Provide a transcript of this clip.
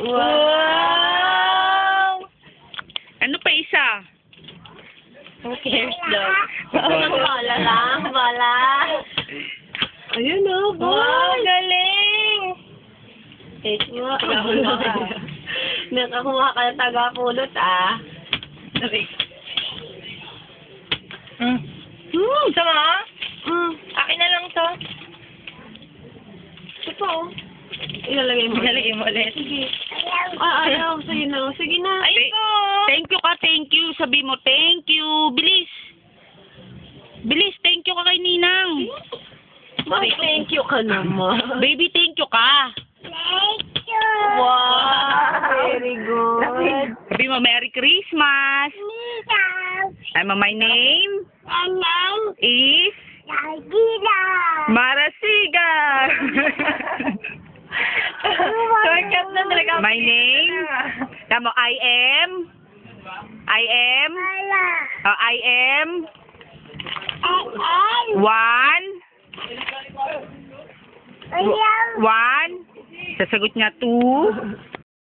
Wow! Ano pa isa? Who cares daw? Bala lang, bala. Ayun o, Wow, galing! Nakakuha ka ng taga-pulot, ah. Sama? Akin na lang to. Ito pa, oh. Ilalagay mo. Ilalagay mo ulit. Sige. Ayaw. Sige na. Sige na. Ay po! Thank you ka, thank you. Sabi mo, thank you. Bilis! Bilis, thank you ka kay Ninang. Thank you ka naman. Baby, thank you ka. Wow. Very good. Sabi mo, Merry Christmas. My name is Marasigan. Shortcut na talaga. My name, tamo, I am one, sasagot niya two,